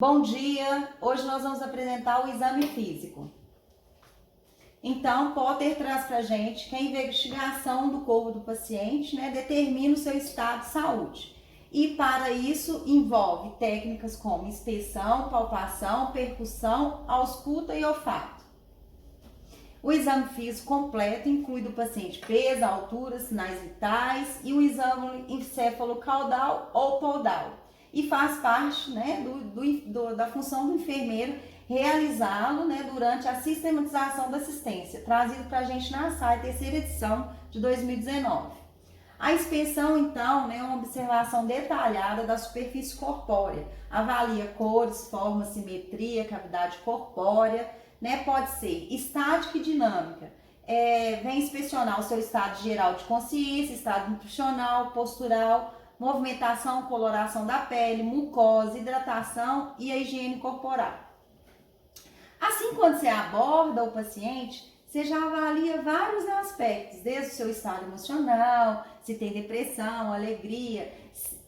Bom dia! Hoje nós vamos apresentar o exame físico. Então, Potter traz para a gente que a investigação do corpo do paciente, determina o seu estado de saúde. E para isso envolve técnicas como inspeção, palpação, percussão, ausculta e olfato. O exame físico completo inclui do paciente peso, altura, sinais vitais e o exame encéfalo-caudal ou podal. E faz parte da função do enfermeiro realizá-lo durante a sistematização da assistência, trazido para a gente na SAI, terceira edição de 2019. A inspeção, então, é uma observação detalhada da superfície corpórea, avalia cores, forma, simetria, cavidade corpórea, pode ser estática e dinâmica. Vem inspecionar o seu estado geral de consciência, estado nutricional, postural, movimentação, coloração da pele, mucosa, hidratação e a higiene corporal. Assim, quando você aborda o paciente, você já avalia vários aspectos, desde o seu estado emocional, se tem depressão, alegria.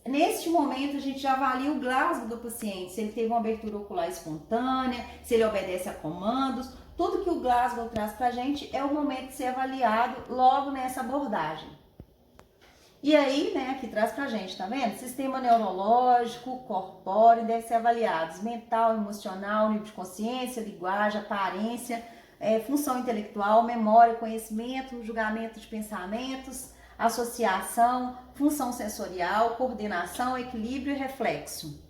Neste momento, a gente já avalia o Glasgow do paciente, se ele teve uma abertura ocular espontânea, se ele obedece a comandos. Tudo que o Glasgow traz para a gente é o momento de ser avaliado logo nessa abordagem. E aí, aqui traz pra gente, tá vendo? Sistema neurológico, corpóreo, deve ser avaliados mental, emocional, nível de consciência, linguagem, aparência, função intelectual, memória, conhecimento, julgamento de pensamentos, associação, função sensorial, coordenação, equilíbrio e reflexo.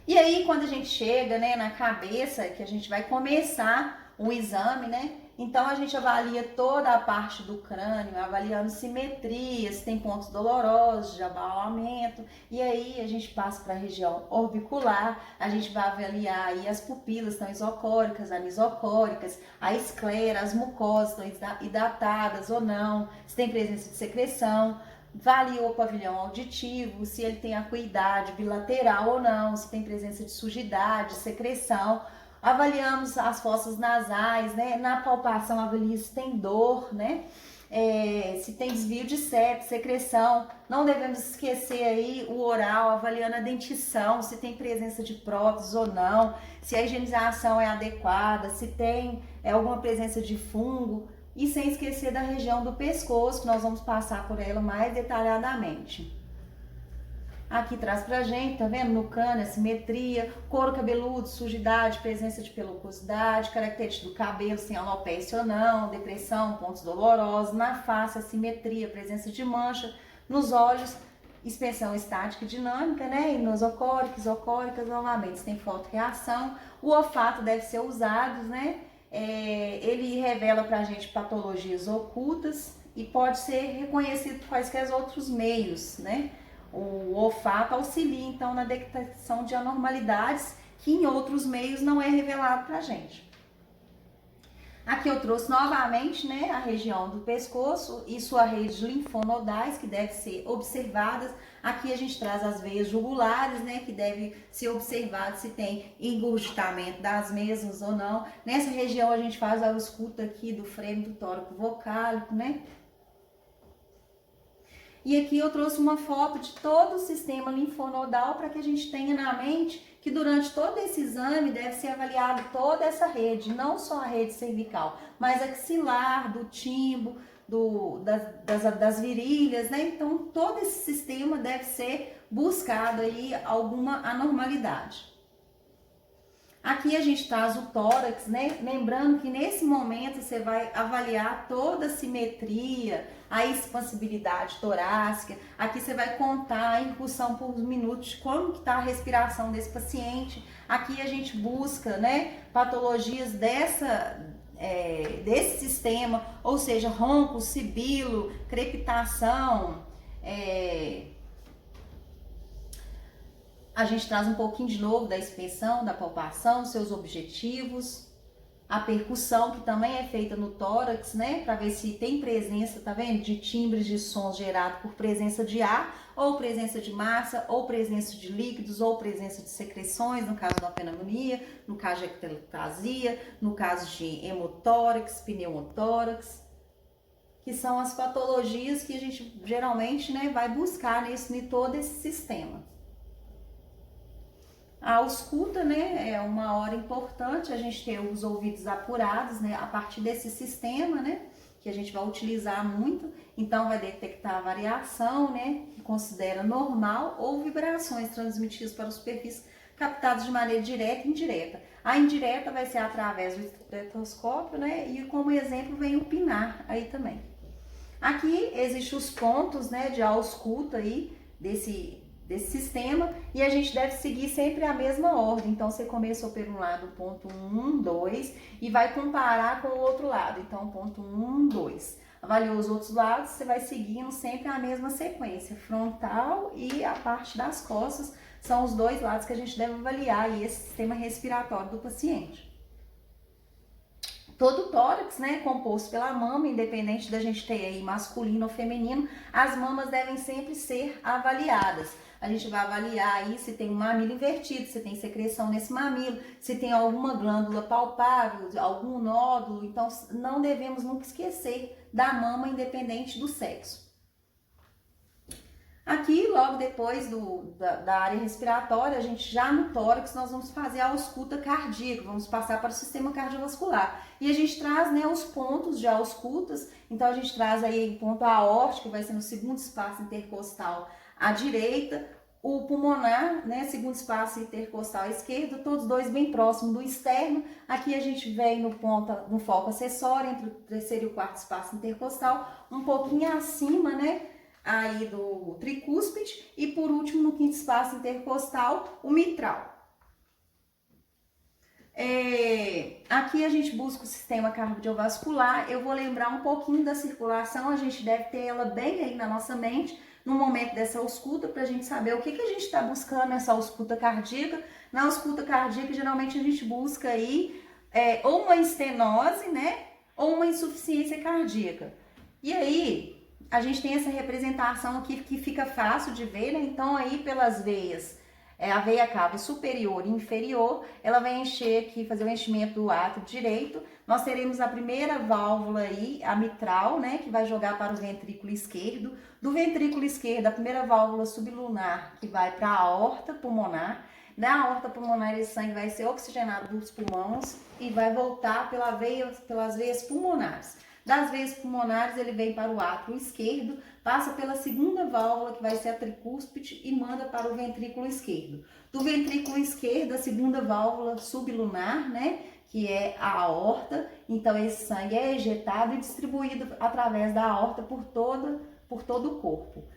E aí, quando a gente chega, na cabeça, que a gente vai começar o exame, então a gente avalia toda a parte do crânio, avaliando simetria, se tem pontos dolorosos, de abalamento, e aí a gente passa para a região orbicular, a gente vai avaliar aí as pupilas estão isocóricas, anisocóricas, a esclera, as mucosas estão hidratadas ou não, se tem presença de secreção. Avalia o pavilhão auditivo, se ele tem acuidade bilateral ou não, se tem presença de sujidade, secreção. Avaliamos as fossas nasais, na palpação avalia se tem dor, se tem desvio de septo, secreção. Não devemos esquecer aí o oral, avaliando a dentição, se tem presença de prótese ou não, se a higienização é adequada, se tem alguma presença de fungo. E sem esquecer da região do pescoço, que nós vamos passar por ela mais detalhadamente. Aqui traz pra gente, tá vendo? No crânio, a simetria, couro cabeludo, sujidade, presença de pelosidade, característica do cabelo, se tem alopecia ou não, depressão, pontos dolorosos, na face, a simetria, presença de mancha, nos olhos, inspeção estática e dinâmica, inosocórica, isocórica, novamente, se tem fotorreação, o olfato deve ser usado, ele revela pra gente patologias ocultas e pode ser reconhecido por quaisquer outros meios, O olfato auxilia, então, na detecção de anormalidades que em outros meios não é revelado pra gente. Aqui eu trouxe novamente, a região do pescoço e sua rede linfonodais, que deve ser observadas. Aqui a gente traz as veias jugulares, que deve ser observado se tem engurgitamento das mesmas ou não. Nessa região a gente faz a ausculta aqui do frêmio do tóraco vocálico, E aqui eu trouxe uma foto de todo o sistema linfonodal para que a gente tenha na mente que durante todo esse exame deve ser avaliado toda essa rede, não só a rede cervical, mas axilar, do timbo, das virilhas, Então todo esse sistema deve ser buscado aí alguma anormalidade. Aqui a gente traz o tórax, Lembrando que nesse momento você vai avaliar toda a simetria, a expansibilidade torácica. Aqui você vai contar a incursão por minutos de como que está a respiração desse paciente. Aqui a gente busca, patologias desse sistema, ou seja, ronco, sibilo, crepitação, A gente traz um pouquinho de novo da inspeção, da palpação, seus objetivos, a percussão, que também é feita no tórax, para ver se tem presença, tá vendo? De timbres de sons gerados por presença de ar, ou presença de massa, ou presença de líquidos, ou presença de secreções, no caso da pneumonia, no caso de ectoplasmia, no caso de hemotórax, pneumotórax, que são as patologias que a gente geralmente vai buscar em todo esse sistema. A ausculta, né, é uma hora importante a gente ter os ouvidos apurados, né, a partir desse sistema, né, que a gente vai utilizar muito. Então, vai detectar a variação, né, que considera normal, ou vibrações transmitidas para a superfície captadas de maneira direta e indireta. A indireta vai ser através do estetoscópio, né, e como exemplo vem o pinar aí também. Aqui existem os pontos, né, de ausculta aí desse sistema, e a gente deve seguir sempre a mesma ordem. Então, você começou por um lado, ponto 1, 2, e vai comparar com o outro lado. Então, ponto 1, 2. Avaliou os outros lados, você vai seguindo sempre a mesma sequência. Frontal e a parte das costas são os dois lados que a gente deve avaliar aí esse sistema respiratório do paciente. Todo o tórax, né, composto pela mama, independente da gente ter aí masculino ou feminino, as mamas devem sempre ser avaliadas. A gente vai avaliar aí se tem um mamilo invertido, se tem secreção nesse mamilo, se tem alguma glândula palpável, algum nódulo. Então, não devemos nunca esquecer da mama, independente do sexo. Aqui, logo depois da área respiratória, a gente já no tórax, nós vamos fazer a ausculta cardíaca, vamos passar para o sistema cardiovascular. E a gente traz, né, os pontos de auscultas. Então, a gente traz aí o ponto aórtico, que vai ser no segundo espaço intercostal à direita, o pulmonar, né, segundo espaço intercostal à esquerda, todos dois bem próximos do externo. Aqui a gente vem no foco acessório, entre o terceiro e o quarto espaço intercostal, um pouquinho acima, né, aí do tricúspide, e por último no quinto espaço intercostal, o mitral. Aqui a gente busca o sistema cardiovascular. Eu vou lembrar um pouquinho da circulação, a gente deve ter ela bem aí na nossa mente no momento dessa ausculta, para a gente saber o que a gente está buscando nessa ausculta cardíaca. Na ausculta cardíaca, geralmente a gente busca aí ou uma estenose, né, ou uma insuficiência cardíaca. E aí, a gente tem essa representação aqui que fica fácil de ver, né? Então, aí pelas veias, a veia cava superior e inferior, ela vai encher aqui, fazer o enchimento do átrio direito. Nós teremos a primeira válvula aí, a mitral, né? Que vai jogar para o ventrículo esquerdo. Do ventrículo esquerdo, a primeira válvula sublunar, que vai para a aorta pulmonar. Na aorta pulmonar, esse sangue vai ser oxigenado dos pulmões e vai voltar pelas veias pulmonares. Das veias pulmonares, ele vem para o átrio esquerdo, passa pela segunda válvula, que vai ser a tricúspide, e manda para o ventrículo esquerdo. Do ventrículo esquerdo, a segunda válvula sublunar, né, que é a aorta. Então, esse sangue é ejetado e distribuído através da aorta por todo o corpo.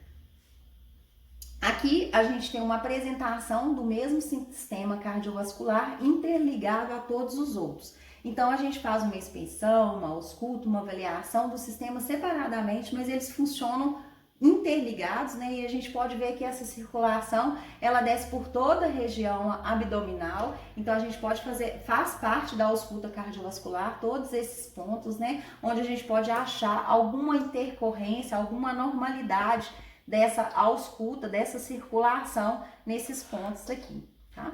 Aqui a gente tem uma apresentação do mesmo sistema cardiovascular interligado a todos os outros. Então, a gente faz uma inspeção, uma ausculta, uma avaliação do sistema separadamente, mas eles funcionam interligados, né? E a gente pode ver que essa circulação, ela desce por toda a região abdominal. Então, a gente pode faz parte da ausculta cardiovascular, todos esses pontos, né? Onde a gente pode achar alguma intercorrência, alguma anormalidade dessa ausculta, dessa circulação nesses pontos aqui, tá?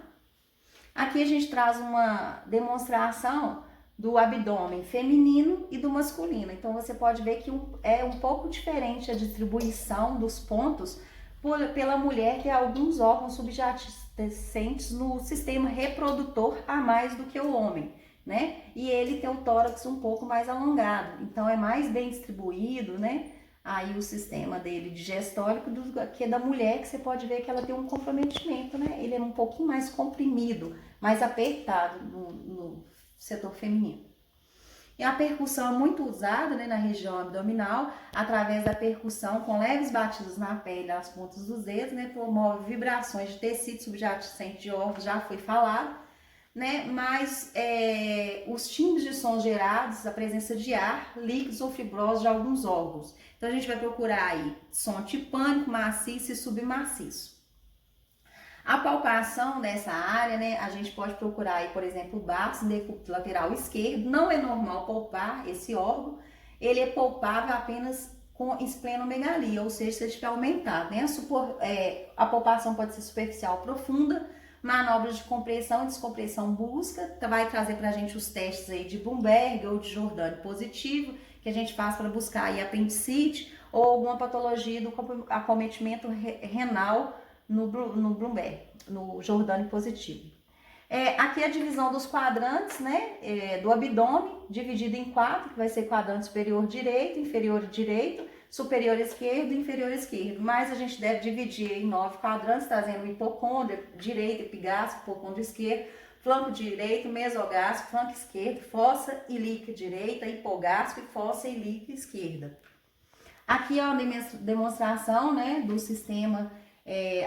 Aqui a gente traz uma demonstração do abdômen feminino e do masculino. Então, você pode ver que é um pouco diferente a distribuição dos pontos pela mulher, que tem alguns órgãos subjacentes no sistema reprodutor a mais do que o homem, né? E ele tem o tórax um pouco mais alongado, então é mais bem distribuído, né? Aí o sistema dele digestólico do que da mulher, que você pode ver que ela tem um comprometimento, né? Ele é um pouquinho mais comprimido, mais apertado no setor feminino. E a percussão é muito usada, né, na região abdominal, através da percussão com leves batidas na pele das pontas dos dedos, né? Promove vibrações de tecido subjacente de órgãos, já foi falado, né? Mas os timbres de sons gerados, a presença de ar, líquidos ou fibrosos de alguns órgãos. Então, a gente vai procurar aí som tipânico, maciço e submaciço. A palpação dessa área, né, a gente pode procurar aí, por exemplo, o baço, decúbito lateral esquerdo. Não é normal palpar esse órgão, ele é palpável apenas com esplenomegalia, ou seja, se ele estiver aumentado, né? A palpação pode ser superficial ou profunda. Manobras de compressão e descompressão brusca, vai trazer pra gente os testes aí de Bloomberg ou de Jordani positivo, que a gente faz para buscar aí apendicite ou alguma patologia do acometimento renal no Bloomberg, no Jordani positivo. Aqui é a divisão dos quadrantes, né, do abdômen, dividido em 4, que vai ser quadrante superior direito, inferior direito, superior esquerdo e inferior esquerdo. Mas a gente deve dividir em 9 quadrantes, trazendo o hipocôndrio direito, epigástrico, hipocôndrio esquerdo, flanco direito, mesogástrico, flanco esquerdo, fossa ilíaca direita, hipogástrico e fossa ilíaca esquerda. Aqui é uma demonstração, né, do sistema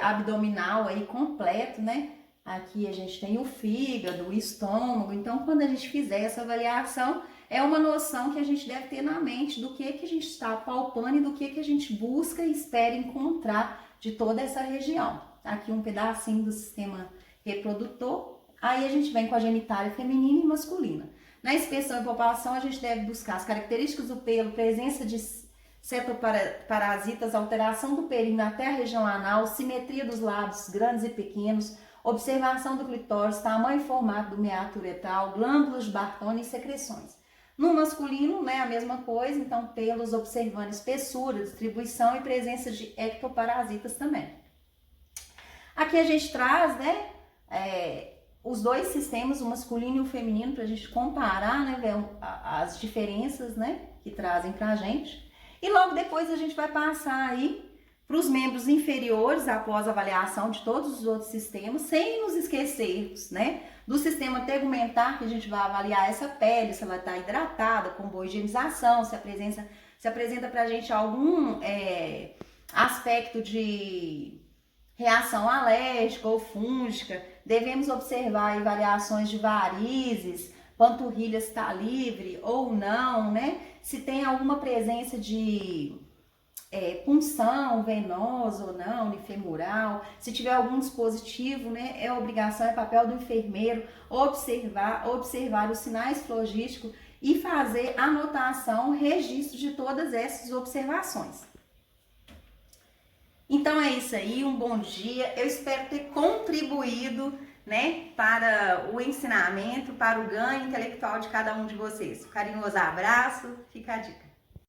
abdominal aí completo, né? Aqui a gente tem o fígado, o estômago. Então, quando a gente fizer essa avaliação, é uma noção que a gente deve ter na mente do que a gente está palpando e do que a gente busca e espera encontrar de toda essa região. Aqui um pedacinho do sistema reprodutor. Aí a gente vem com a genitália feminina e masculina. Na inspeção e palpação, a gente deve buscar as características do pelo, presença de cetoparasitas, alteração do períneo até a região anal, simetria dos lábios grandes e pequenos, observação do clitóris, tamanho e formato do meato uretral, glândulas de Bartoni e secreções. No masculino, né, a mesma coisa, então pelos observando espessura, distribuição e presença de ectoparasitas também. Aqui a gente traz, né, os dois sistemas, o masculino e o feminino, para a gente comparar, né, ver as diferenças, né, que trazem para a gente. E logo depois a gente vai passar aí para os membros inferiores, após a avaliação de todos os outros sistemas, sem nos esquecermos, né, do sistema tegumentar, que a gente vai avaliar essa pele, se ela está hidratada, com boa higienização, se apresenta para a gente algum aspecto de reação alérgica ou fúngica. Devemos observar aí variações de varizes, panturrilha está livre ou não, né, se tem alguma presença de punção venosa ou não, unifemoral, se tiver algum dispositivo, né, é obrigação, é papel do enfermeiro observar os sinais flogísticos e fazer anotação, registro de todas essas observações. Então é isso aí, um bom dia, eu espero ter contribuído, né, para o ensinamento, para o ganho intelectual de cada um de vocês. Um carinhoso abraço, fica a dica.